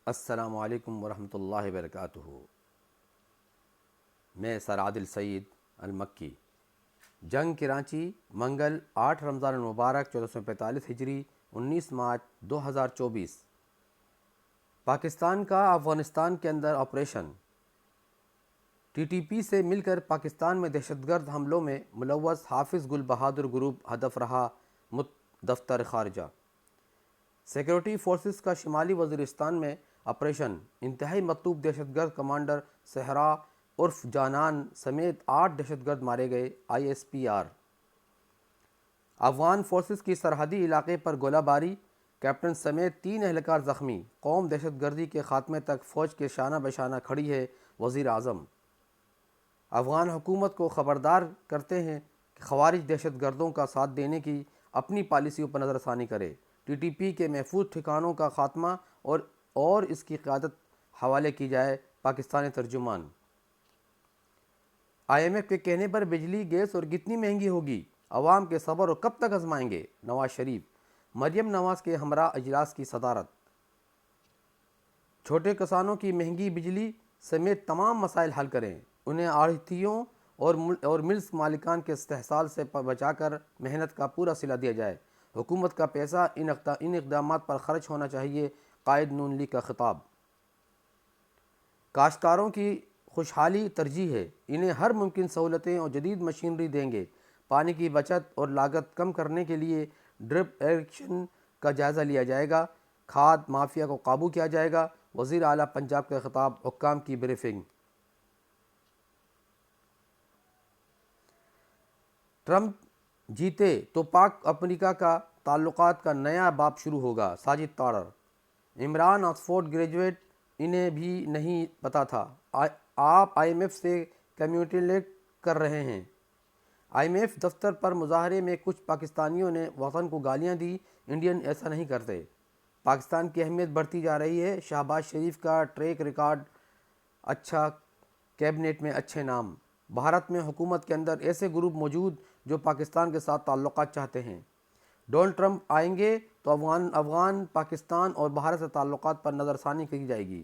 السلام علیکم ورحمۃ اللہ وبرکاتہ۔ میں سر عادل سعید المکی۔ جنگ کراچی، منگل 8 رمضان المبارک 1445 ہجری، 19 مارچ 2024۔ پاکستان کا افغانستان کے اندر آپریشن۔ ٹی ٹی پی سے مل کر پاکستان میں دہشت گرد حملوں میں ملوث حافظ گل بہادر گروپ ہدف رہا، دفتر خارجہ۔ سیکورٹی فورسز کا شمالی وزیرستان میں آپریشن، انتہائی مطلوب دہشت گرد کمانڈر صحرا عرف جانان سمیت 8 دہشت گرد مارے گئے، ISPR۔ افغان فورسز کی سرحدی علاقے پر گولہ باری، کیپٹن سمیت 3 اہلکار زخمی۔ قوم دہشت گردی کے خاتمے تک فوج کے شانہ بشانہ کھڑی ہے، وزیر اعظم۔ افغان حکومت کو خبردار کرتے ہیں کہ خوارج دہشت گردوں کا ساتھ دینے کی اپنی پالیسیوں پر نظر ثانی کرے۔ ٹی ٹی پی کے محفوظ ٹھکانوں کا خاتمہ اور اس کی قیادت حوالے کی جائے، پاکستانی ترجمان۔ IMF کے کہنے پر بجلی، گیس اور کتنی مہنگی ہوگی، عوام کے صبر اور کب تک آزمائیں گے، نواز شریف۔ مریم نواز کے ہمراہ اجلاس کی صدارت۔ چھوٹے کسانوں کی مہنگی بجلی سمیت تمام مسائل حل کریں، انہیں آڑھتیوں اور ملز مالکان کے استحصال سے بچا کر محنت کا پورا صلہ دیا جائے۔ حکومت کا پیسہ ان اقدامات پر خرچ ہونا چاہیے، قائد نون لیگ کا خطاب۔ کاشتکاروں کی خوشحالی ترجیح ہے، انہیں ہر ممکن سہولتیں اور جدید مشینری دیں گے۔ پانی کی بچت اور لاگت کم کرنے کے لیے ڈرپ اریگیشن کا جائزہ لیا جائے گا، کھاد مافیا کو قابو کیا جائے گا، وزیر اعلیٰ پنجاب کا خطاب۔ حکام کی بریفنگ۔ ٹرمپ جیتے تو پاک امریکہ کا تعلقات کا نیا باب شروع ہوگا، ساجد طارر۔ عمران آکسفورڈ گریجویٹ، انہیں بھی نہیں پتہ تھا، آپ IMF سے کمیونیکیٹ کر رہے ہیں۔ IMF دفتر پر مظاہرے میں کچھ پاکستانیوں نے وطن کو گالیاں دی، انڈین ایسا نہیں کرتے۔ پاکستان کی اہمیت بڑھتی جا رہی ہے، شہباز شریف کا ٹریک ریکارڈ اچھا، کیبنٹ میں اچھے نام۔ بھارت میں حکومت کے اندر ایسے گروپ موجود جو پاکستان کے ساتھ تعلقات چاہتے ہیں۔ ڈونلڈ ٹرمپ آئیں گے تو افغان، پاکستان اور بھارت سے تعلقات پر نظر ثانی کی جائے گی۔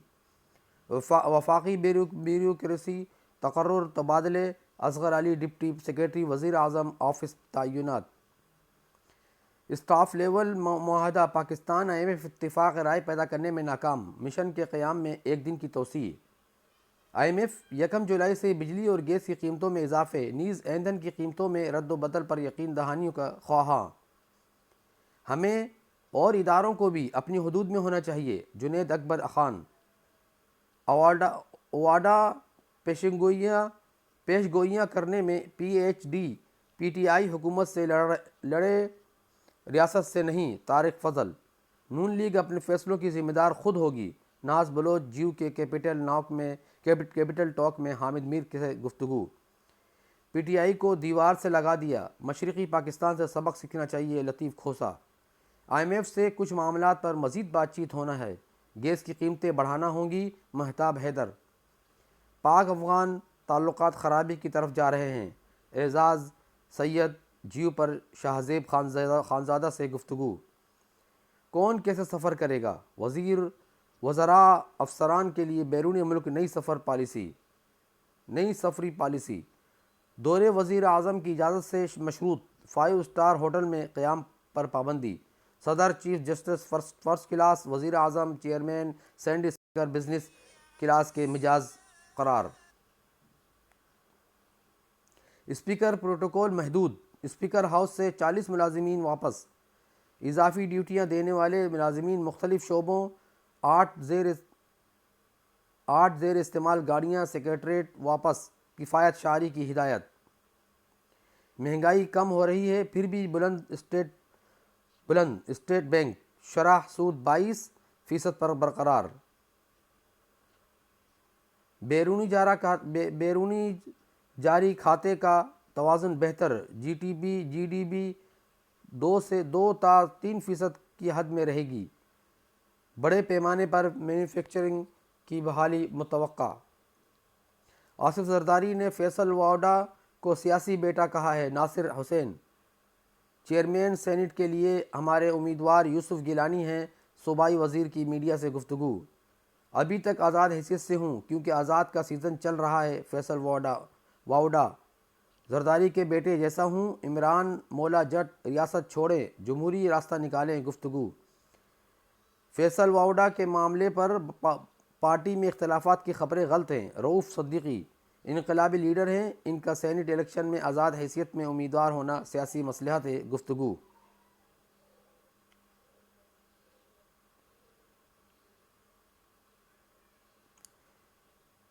وفاقی بیوروکریسی، تقرر تبادلے، اصغر علی ڈپٹی سیکرٹری وزیر اعظم آفس تعینات۔ اسٹاف لیول معاہدہ، پاکستان IMF اتفاق رائے پیدا کرنے میں ناکام، مشن کے قیام میں 1 دن کی توسیع۔ IMF 1 جولائی سے بجلی اور گیس کی قیمتوں میں اضافے، نیز ایندھن کی قیمتوں میں رد و بدل پر یقین دہانی کا خواہاں۔ ہمیں اور اداروں کو بھی اپنی حدود میں ہونا چاہیے، جنید اکبر خان۔ اوڈا پیش گوئیاں کرنے میں PhD، PTI حکومت سے لڑے، ریاست سے نہیں، طارق فضل۔ نون لیگ اپنے فیصلوں کی ذمہ دار خود ہوگی، ناز بلوچ جیو کے کیپٹل ٹاک میں حامد میر سے گفتگو۔ PTI کو دیوار سے لگا دیا، مشرقی پاکستان سے سبق سیکھنا چاہیے، لطیف کھوسا۔ IMF سے کچھ معاملات پر مزید بات چیت ہونا ہے، گیس کی قیمتیں بڑھانا ہوں گی، مہتاب حیدر۔ پاک افغان تعلقات خرابی کی طرف جا رہے ہیں، اعزاز سید جیو پر شاہزیب خانزادہ سے گفتگو۔ کون کیسے سفر کرے گا، وزراء افسران کے لیے بیرون ملک نئی سفری پالیسی۔ دورے وزیر اعظم کی اجازت سے مشروط، 5 اسٹار ہوٹل میں قیام پر پابندی۔ صدر چیف جسٹس فرسٹ کلاس، وزیر اعظم chairman senate speaker business class کے مجاز قرار۔ اسپیکر پروٹوکول محدود، اسپیکر ہاؤس سے 40 ملازمین واپس۔ اضافی ڈیوٹیاں دینے والے ملازمین مختلف شعبوں، 8 زیر استعمال گاڑیاں سیکریٹریٹ واپس، کفایت شعاری کی ہدایت۔ مہنگائی کم ہو رہی ہے پھر بھی بلند اسٹیٹ بینک شرح سود 22% پر برقرار۔ بیرونی جاری کھاتے کا توازن بہتر، GDP 2 تا 3% کی حد میں رہے گی، بڑے پیمانے پر مینوفیکچرنگ کی بحالی متوقع۔ آصف زرداری نے فیصل واوڈا کو سیاسی بیٹا کہا ہے، ناصر حسین۔ چیئرمین سینیٹ کے لیے ہمارے امیدوار یوسف گیلانی ہیں، صوبائی وزیر کی میڈیا سے گفتگو۔ ابھی تک آزاد حیثیت سے ہوں کیونکہ آزاد کا سیزن چل رہا ہے. فیصل واوڈا زرداری کے بیٹے جیسا ہوں. عمران مولا جٹ ریاست چھوڑیں, جمہوری راستہ نکالیں. گفتگو. فیصل واوڈا کے معاملے پر پارٹی میں اختلافات کی خبریں غلط ہیں. رؤوف صدیقی انقلابی لیڈر ہیں, ان کا سینیٹ الیکشن میں آزاد حیثیت میں امیدوار ہونا سیاسی مصلحت ہے. گفتگو.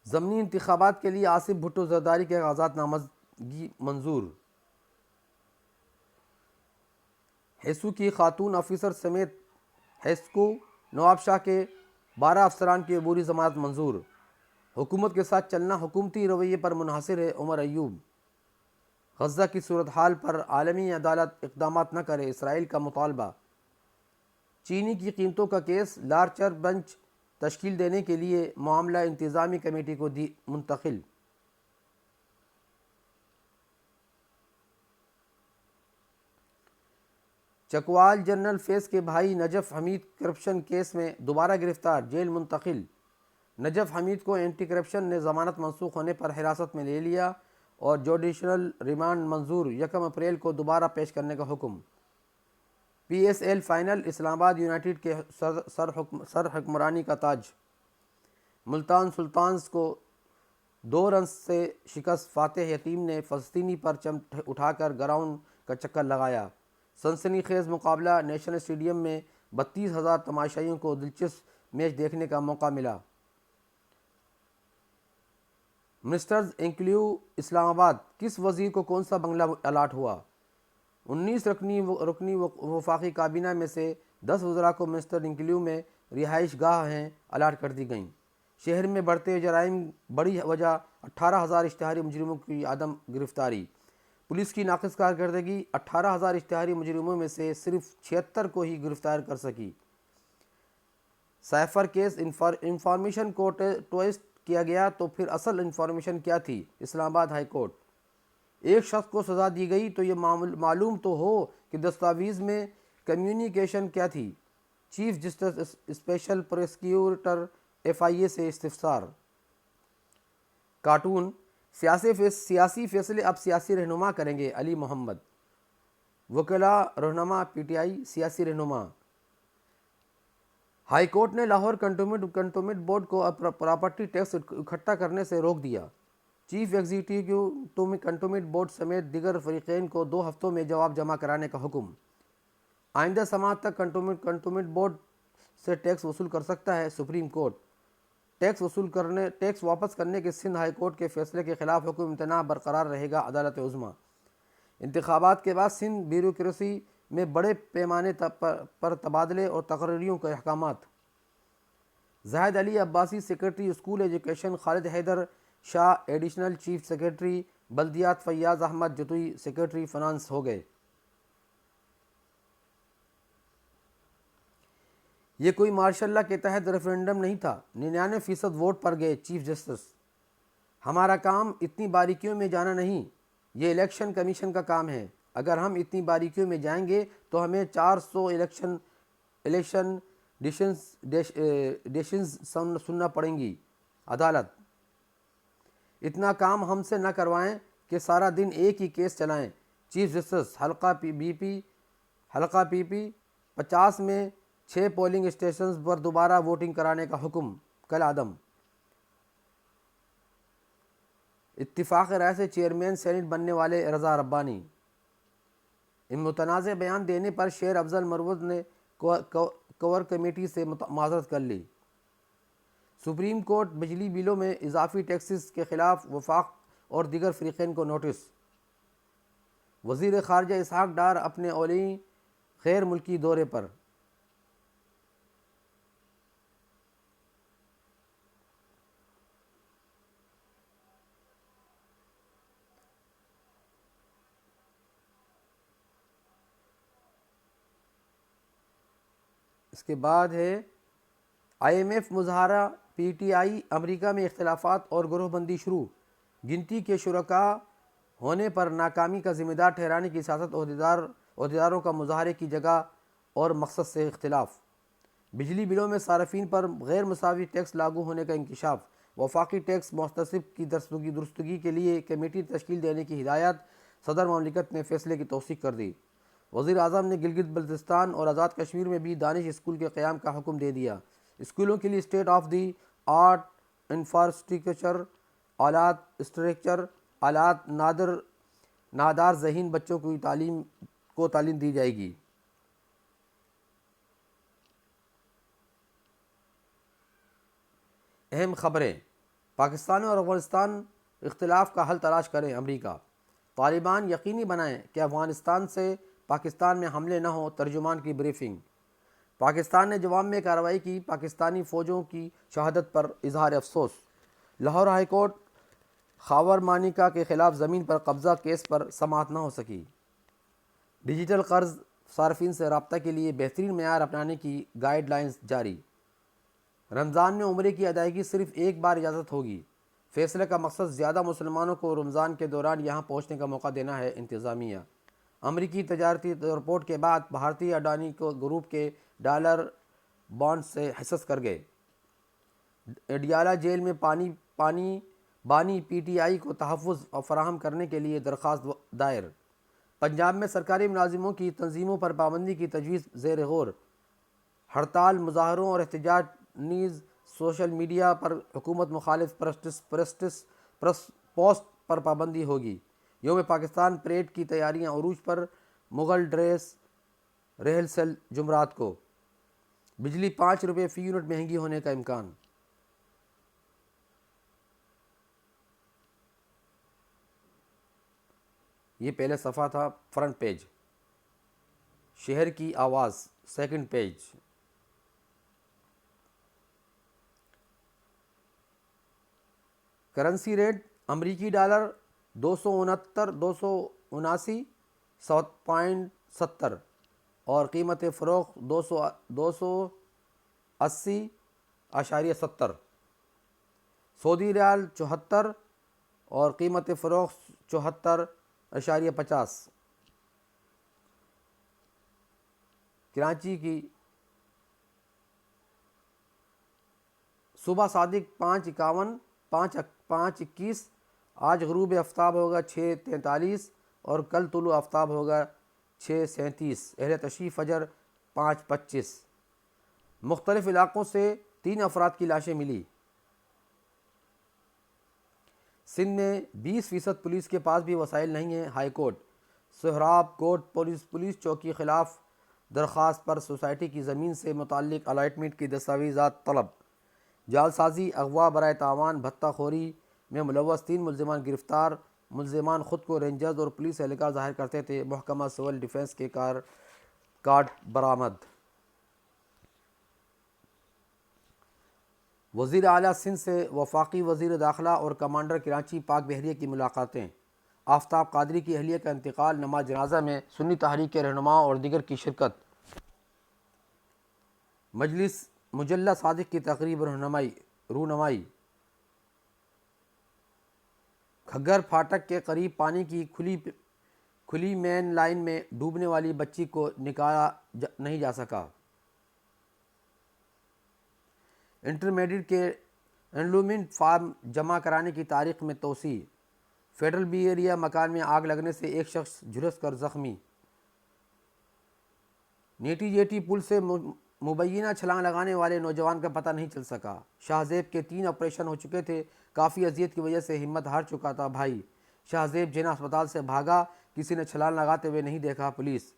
ضمنی انتخابات کے لیے آصف بھٹو زرداری کے کاغذات نامزدگی منظور. ہیسو کی خاتون آفیسر سمیت ہیسکو نواب شاہ کے 12 افسران کی عبوری ضمانت منظور. حکومت کے ساتھ چلنا حکومتی رویے پر منحصر ہے. عمر ایوب. غزہ کی صورتحال پر عالمی عدالت اقدامات نہ کرے, اسرائیل کا مطالبہ. چینی کی قیمتوں کا کیس لارچر بنچ تشکیل دینے کے لیے معاملہ انتظامی کمیٹی کو منتقل. چکوال جنرل فیض کے بھائی نجف حمید کرپشن کیس میں دوبارہ گرفتار, جیل منتقل. نجف حمید کو اینٹی کرپشن نے ضمانت منسوخ ہونے پر حراست میں لے لیا اور جوڈیشل ریمانڈ منظور. 1 اپریل کو دوبارہ پیش کرنے کا حکم. پی ایس ایل فائنل, اسلام آباد یونائیٹڈ کے سر حکمرانی کا تاج. ملتان سلطانز کو 2 رنز سے شکست. فاتح یتیم نے فلسطینی پرچم اٹھا کر گراؤنڈ کا چکر لگایا. سنسنی خیز مقابلہ, نیشنل اسٹیڈیم میں 32,000 تماشائیوں کو دلچسپ میچ دیکھنے کا موقع ملا. منسٹرز انکلیو اسلام آباد, کس وزیر کو کون سا بنگلہ الاٹ ہوا؟ 19 رکنی وفاقی کابینہ میں سے 10 وزراء کو منسٹر انکلیو میں رہائش گاہ ہیں الاٹ کر دی گئیں. شہر میں بڑھتے جرائم بڑی وجہ 18,000 اشتہاری مجرموں کی عدم گرفتاری. پولیس کی ناقص کارکردگی 18,000 اشتہاری مجرموں میں سے صرف 76 کو ہی گرفتار کر سکی. سائفر کیس, انفارمیشن کو ٹوئسٹ کیا گیا تو پھر اصل انفارمیشن کیا تھی؟ اسلام آباد ہائی کورٹ. ایک شخص کو سزا دی گئی تو یہ معلوم تو ہو کہ دستاویز میں کمیونیکیشن کیا تھی. Chief justice special prosecutor FIA سے استفسار. کارٹون, سیاسی فیصلے اب سیاسی رہنما کریں گے. علی محمد. وکلاء رہنما PTI سیاسی رہنما. ہائی کورٹ نے لاہور کنٹونمنٹ بورڈ کو پراپرٹی ٹیکس اکٹھا کرنے سے روک دیا. چیف ایگزیکٹو کنٹونمنٹ بورڈ سمیت دیگر فریقین کو 2 ہفتوں میں جواب جمع کرانے کا حکم. آئندہ سماعت تک کنٹونمنٹ بورڈ سے ٹیکس وصول کر سکتا ہے سپریم کورٹ. ٹیکس واپس کرنے کے سندھ ہائی کورٹ کے فیصلے کے خلاف حکم امتناع برقرار رہے گا عدالت عظمیٰ. انتخابات کے بعد سندھ بیوروکریسی میں بڑے پیمانے پر تبادلے اور تقرریوں کے احکامات. Zahid Ali Abbasi secretary school education, Khalid Haider Shah additional chief secretary بلدیات, فیاض احمد جتوئی سیکرٹری فنانس ہو گئے. یہ کوئی مارشل لا کے تحت ریفرنڈم نہیں تھا, 99% ووٹ پر گئے. Chief justice. ہمارا کام اتنی باریکیوں میں جانا نہیں, یہ الیکشن کمیشن کا کام ہے. اگر ہم اتنی باریکیوں میں جائیں گے تو ہمیں 400 الیکشن ڈیشنز سننا پڑیں گی. عدالت. اتنا کام ہم سے نہ کروائیں کہ سارا دن ایک ہی کیس چلائیں. Chief justice. حلقہ پی پی 50 میں 6 پولنگ اسٹیشنز پر دوبارہ ووٹنگ کرانے کا حکم کل عدم. اتفاق رائے سے چیئرمین سینیٹ بننے والے رضا ربانی. ان متنازع بیان دینے پر شیر افضل مروت نے کور کمیٹی سے معذرت کر لی. سپریم کورٹ بجلی بلوں میں اضافی ٹیکسز کے خلاف وفاق اور دیگر فریقین کو نوٹس. وزیر خارجہ اسحاق ڈار اپنے اولین غیر ملکی دورے پر. اس کے بعد ہے IMF مظاہرہ. PTI امریکہ میں اختلافات اور گروہ بندی شروع. گنتی کے شرکاء ہونے پر ناکامی کا ذمہ دار ٹھہرانے کی سیاست. عہدیداروں کا مظاہرے کی جگہ اور مقصد سے اختلاف. بجلی بلوں میں صارفین پر غیر مساوی ٹیکس لاگو ہونے کا انکشاف، وفاقی ٹیکس محتسب کی درستگی کے لیے کمیٹی تشکیل دینے کی ہدایت، صدر مملکت نے فیصلے کی توثیق کر دی۔ وزیر اعظم نے گلگت بلتستان اور آزاد کشمیر میں بھی دانش اسکول کے قیام کا حکم دے دیا۔ اسکولوں کے لیے state of the art infrastructure, آلات نادار ذہین بچوں کو تعلیم دی جائے گی۔ اہم خبریں۔ پاکستان اور افغانستان اختلاف کا حل تلاش کریں۔ امریکہ، طالبان یقینی بنائیں کہ افغانستان سے پاکستان میں حملے نہ ہوں، ترجمان کی بریفنگ۔ پاکستان نے جواب میں کارروائی کی، پاکستانی فوجوں کی شہادت پر اظہار افسوس۔ لاہور ہائی کورٹ، خاور مانیکا کے خلاف زمین پر قبضہ کیس پر سماعت نہ ہو سکی۔ ڈیجیٹل قرض صارفین سے رابطہ کے لیے بہترین معیار اپنانے کی گائیڈ لائنز جاری۔ رمضان میں عمرے کی ادائیگی صرف ایک بار اجازت ہوگی۔ فیصلے کا مقصد زیادہ مسلمانوں کو رمضان کے دوران یہاں پہنچنے کا موقع دینا ہے۔ انتظامیہ، امریکی تجارتی رپورٹ کے بعد بھارتی اڈانی کو گروپ کے ڈالر بانڈ سے حصص کر گئے۔ اڈیالہ جیل میں بانی پی ٹی آئی کو تحفظ فراہم کرنے کے لیے درخواست دائر۔ پنجاب میں سرکاری ملازموں کی تنظیموں پر پابندی کی تجویز زیر غور۔ ہڑتال، مظاہروں اور احتجاج نیز سوشل میڈیا پر حکومت مخالف پوسٹ پر پابندی ہوگی۔ یوم پاکستان پریڈ کی تیاریاں عروج پر، مغل ڈریس ریہرسل جمعرات کو۔ بجلی 5 روپے فی یونٹ مہنگی ہونے کا امکان۔ یہ پہلے صفحہ تھا، فرنٹ پیج۔ شہر کی آواز، سیکنڈ پیج۔ کرنسی ریٹ، امریکی ڈالر 279.70 اور قیمت فروخت 280.70۔ سعودی ریال 74 اور قیمت فروخت 74.50۔ کراچی کی صبح صادق 5:21، آج غروب آفتاب ہوگا 6:43 اور کل طلوع آفتاب ہوگا 6:37۔ اہل تشریف فجر 5:25۔ مختلف علاقوں سے 3 افراد کی لاشیں ملی۔ سندھ میں 20% پولیس کے پاس بھی وسائل نہیں ہیں۔ ہائی کورٹ، سہراب کوٹ پولیس چوکی خلاف درخواست پر سوسائٹی کی زمین سے متعلق الاٹمنٹ کی دستاویزات طلب۔ جعل سازی، اغوا برائے تاوان، بھتہ خوری میں ملوث 3 ملزمان گرفتار۔ ملزمان خود کو رینجرز اور پولیس اہلکار ظاہر کرتے تھے۔ محکمہ سول ڈیفنس کے کارڈ برآمد۔ وزیر اعلیٰ سندھ سے وفاقی وزیر داخلہ اور کمانڈر کراچی پاک بحریہ کی ملاقاتیں۔ آفتاب قادری کی اہلیہ کا انتقال، نماز جنازہ میں سنی تحریک کے رہنماؤں اور دیگر کی شرکت۔ مجلہ صادق کی تقریب رونمائی۔ گھگر پھاٹک کے قریب پانی کی کھلی مین لائن میں ڈوبنے والی بچی کو نکالا نہیں جا سکا۔ انٹرمیڈیٹ کے انرولمنٹ فارم جمع کرانے کی تاریخ میں توسیع۔ فیڈرل بی ایریا مکان میں آگ لگنے سے ایک شخص جھلس کر زخمی۔ نیٹی جیٹی پل سے مبینہ چھلانگ لگانے والے نوجوان کا پتہ نہیں چل سکا۔ شاہ زیب کے 3 آپریشن ہو چکے تھے، کافی اذیت کی وجہ سے ہمت ہار چکا تھا بھائی۔ شاہ زیب جناح اسپتال سے بھاگا، کسی نے چھلانگ لگاتے ہوئے نہیں دیکھا۔ پولیس،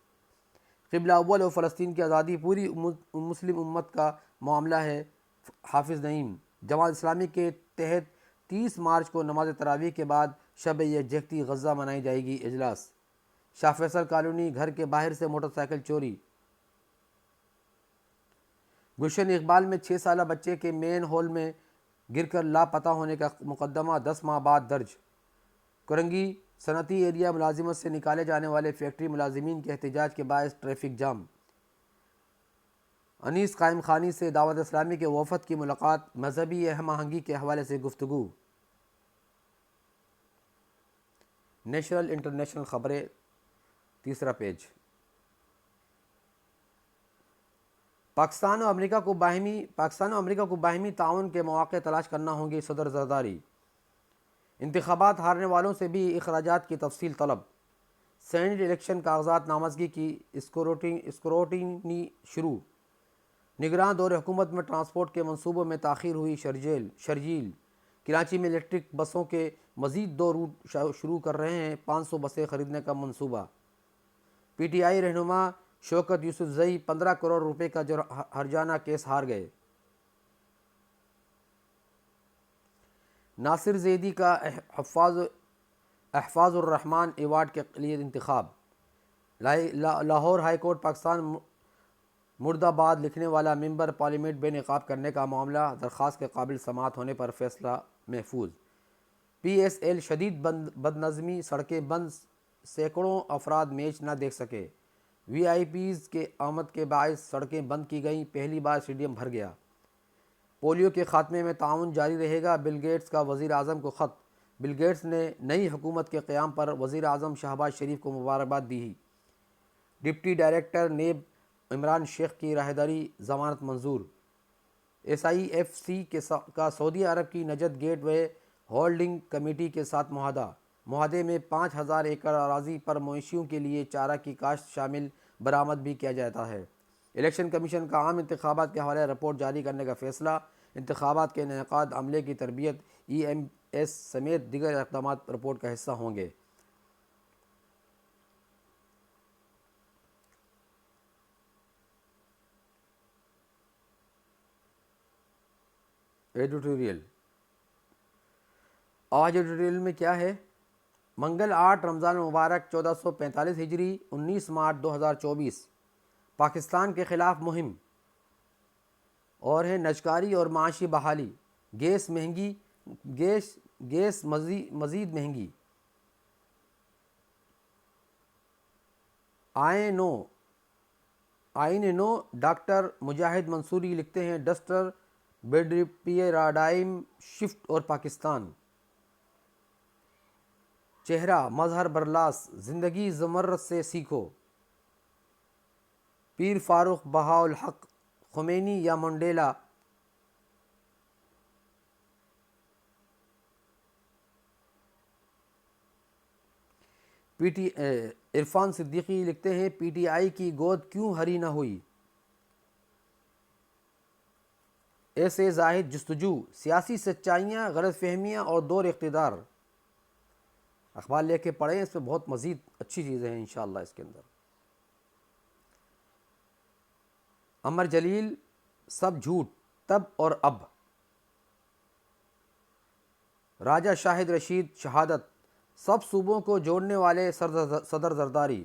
قبلہ اول و فلسطین کی آزادی پوری مسلم امت کا معاملہ ہے۔ حافظ نعیم، جماعت اسلامی کے تحت 30 مارچ کو نماز تراویح کے بعد شب یکجہتی غزہ منائی جائے گی۔ اجلاس، شاہ فیصل کالونی، گھر کے باہر سے موٹر سائیکل چوری۔ گلشن اقبال میں 6 سالہ بچے کے مین ہول میں گر کر لاپتہ ہونے کا مقدمہ 10 ماہ بعد درج۔ کرنگی صنعتی ایریا ملازمت سے نکالے جانے والے فیکٹری ملازمین کے احتجاج کے باعث ٹریفک جام۔ انیس قائم خانی سے دعوت اسلامی کے وفد کی ملاقات، مذہبی ہم آہنگی کے حوالے سے گفتگو۔ نیشنل انٹرنیشنل خبریں، تیسرا پیج۔ پاکستان اور امریکہ کو باہمی تعاون کے مواقع تلاش کرنا ہوں گے، صدر زرداری۔ انتخابات ہارنے والوں سے بھی اخراجات کی تفصیل طلب۔ سینیٹ الیکشن کاغذات نامزدگی کی اسکروٹنی شروع۔ نگراں دور حکومت میں ٹرانسپورٹ کے منصوبوں میں تاخیر ہوئی، شرجیل۔ کراچی میں الیکٹرک بسوں کے مزید 2 روٹ شروع کر رہے ہیں، 500 بسیں خریدنے کا منصوبہ۔ پی ٹی آئی رہنما شوکت یوسف زئی 15 کروڑ روپے کا ہرجانہ کیس ہار گئے۔ ناصر زیدی کا احفاظ الرحمان ایوارڈ کے لیے انتخاب۔ لاہور ہائی کورٹ پاکستان مرد آباد لکھنے والا ممبر پارلیمنٹ بے نقاب کرنے کا معاملہ درخواست کے قابل سماعت ہونے پر فیصلہ محفوظ۔ پی ایس ایل شدید بدنظمی، سڑکیں بند، سینکڑوں افراد میچ نہ دیکھ سکے۔ وی آئی پیز کے آمد کے باعث سڑکیں بند کی گئیں، پہلی بار اسٹیڈیم بھر گیا۔ پولیو کے خاتمے میں تعاون جاری رہے گا، بل گیٹس کا وزیر اعظم کو خط۔ بل گیٹس نے نئی حکومت کے قیام پر وزیر اعظم شہباز شریف کو مبارکباد دی۔ ڈپٹی ڈائریکٹر نیب عمران شیخ کی راہداری ضمانت منظور۔ ایس آئی ایف سی کا سعودی عرب کی نجد گیٹ وے ہولڈنگ کمیٹی کے ساتھ معاہدہ۔ معاہدے میں 5000 ایکڑ اراضی پر مویشیوں کے لیے چارہ کی کاشت شامل برآمد بھی کیا جاتا ہے۔ الیکشن کمیشن کا عام انتخابات کے حوالے رپورٹ جاری کرنے کا فیصلہ۔ انتخابات کے انعقاد، عملے کی تربیت، ای ایم ایس سمیت دیگر اقدامات رپورٹ کا حصہ ہوں گے۔ ایڈیٹوریل۔ آج ایڈیٹوریل میں کیا ہے؟ منگل 8 رمضان المبارک 1445 ہجری 19 مارچ 2024۔ پاکستان کے خلاف مہم اور ہے نجکاری اور معاشی بحالی۔ گیس مزید مہنگی۔ آئین نو۔ ڈاکٹر مجاہد منصوری لکھتے ہیں، ڈسٹر پیراڈائم شفٹ اور پاکستان۔ چہرہ، مظہر برلاس، زندگی زمرد سے سیکھو۔ پیر فاروق بہاءالحق، خمینی یا منڈیلا؟ عرفان صدیقی لکھتے ہیں، پی ٹی آئی کی گود کیوں ہری نہ ہوئی؟ ایسے زاہد جستجو، سیاسی سچائیاں، غلط فہمیاں اور دور اقتدار۔ اخبار لے کے پڑھیں، اس پہ بہت مزید اچھی چیزیں ہیں انشاءاللہ اس کے اندر۔ عمر جلیل، سب جھوٹ، تب اور اب۔ راجہ شاہد رشید، شہادت، سب صوبوں کو جوڑنے والے صدر زرداری۔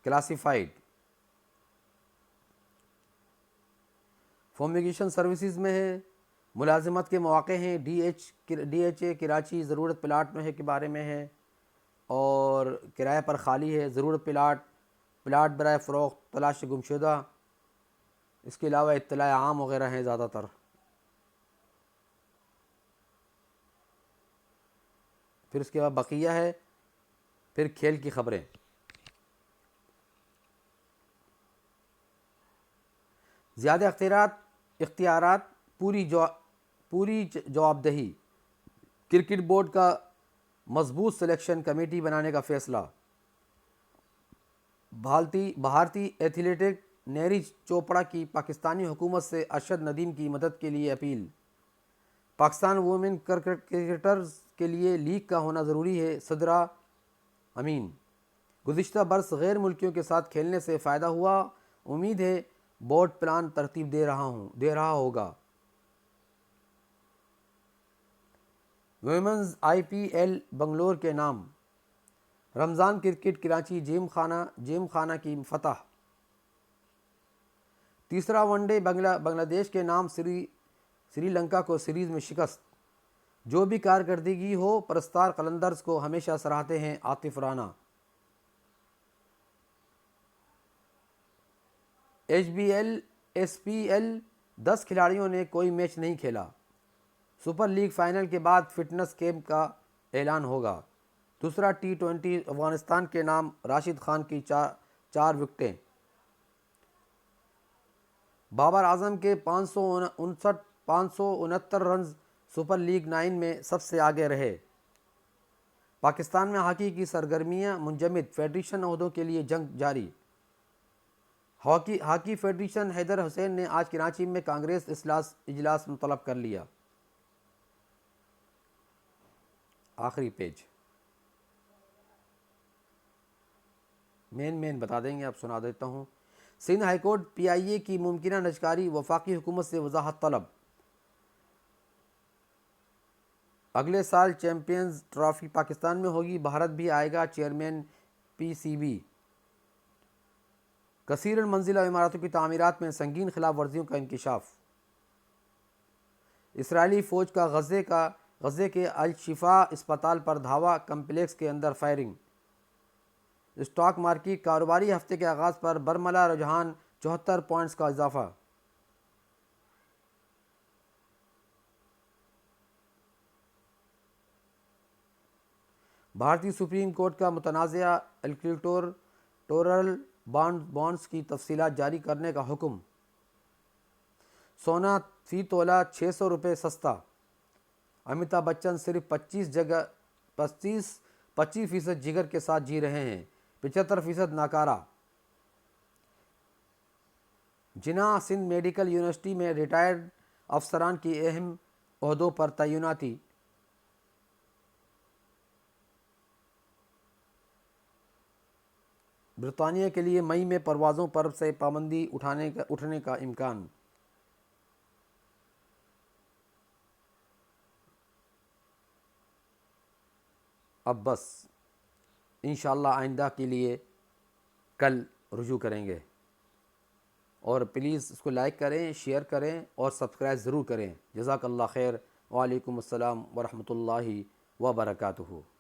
کلاسیفائیڈ۔ فومیگیشن سروسز میں ہے، ملازمت کے مواقع ہیں، ڈی ایچ اے کراچی ضرورت پلاٹ میں ہے کے بارے میں ہے، اور کرایہ پر خالی ہے، ضرورت پلاٹ برائے فروخت، تلاش گمشدہ۔ اس کے علاوہ اطلاع عام وغیرہ ہیں زیادہ تر۔ پھر اس کے بعد بقیہ ہے، پھر کھیل کی خبریں۔ زیادہ اختیارات، پوری جوابدہی۔ کرکٹ بورڈ کا مضبوط سلیکشن کمیٹی بنانے کا فیصلہ۔ بھارتی ایتھلیٹ نیرج چوپڑا کی پاکستانی حکومت سے ارشد ندیم کی مدد کے لیے اپیل۔ پاکستان وومن کرکٹرز کے لیے لیگ کا ہونا ضروری ہے، صدرہ امین۔ گزشتہ برس غیر ملکیوں کے ساتھ کھیلنے سے فائدہ ہوا، امید ہے بورڈ پلان ترتیب دے رہا ہوگا۔ ویمنز آئی پی ایل بنگلور کے نام۔ رمضان کرکٹ کراچی جیم خانہ کی فتح۔ تیسرا ون ڈے بنگلہ دیش کے نام، سری لنکا کو سیریز میں شکست۔ جو بھی کارکردگی ہو، پرستار قلندرز کو ہمیشہ سراہتے ہیں، Atif Rana. S P L 10 کھلاڑیوں نے کوئی میچ نہیں کھیلا۔ سپر لیگ فائنل کے بعد فٹنس کیمپ کا اعلان ہوگا۔ دوسرا T20 افغانستان کے نام راشد خان کی 4 وکٹیں۔ بابر اعظم کے 569 رنز سپر لیگ 9 میں سب سے آگے رہے۔ پاکستان میں ہاکی کی سرگرمیاں منجمد، فیڈریشن عہدوں کے لیے جنگ جاری۔ ہاکی فیڈریشن حیدر حسین نے آج کراچی میں کانگریس اجلاس مطلب کر لیا۔ آخری پیج مین بتا دیں گے، آپ سنا دیتا ہوں۔ سندھ ہائی کورٹ PIA کی ممکنہ نجکاری، وفاقی حکومت سے وضاحت طلب۔ اگلے سال چیمپئنز ٹرافی پاکستان میں ہوگی، بھارت بھی آئے گا، چیئرمین PCB۔ کثیر المنزلہ عمارتوں کی تعمیرات میں سنگین خلاف ورزیوں کا انکشاف۔ اسرائیلی فوج کا غزے کے الشفا اسپتال پر دھاوا، کمپلیکس کے اندر فائرنگ۔ اسٹاک مارکیٹ، کاروباری ہفتے کے آغاز پر برملا رجحان 74 پوائنٹس کا اضافہ۔ بھارتی سپریم کورٹ کا متنازعہ الیکٹورل بانڈز کی تفصیلات جاری کرنے کا حکم۔ سونا فی تولہ 600 روپے سستا۔ امیتابھ بچن صرف 25% جگر کے ساتھ جی رہے ہیں، 75% ناکارہ۔ جناح سندھ میڈیکل یونیورسٹی میں ریٹائرڈ افسران کی اہم عہدوں پر تعیناتی۔ برطانیہ کے لیے مئی میں پروازوں پر سے پابندی اٹھنے کا امکان۔ اب بس انشاءاللہ آئندہ کے لیے کل رجوع کریں گے، اور پلیز اس کو لائک کریں، شیئر کریں اور سبسکرائب ضرور کریں۔ جزاک اللہ خیر۔ وعلیکم السلام ورحمۃ اللہ وبرکاتہ۔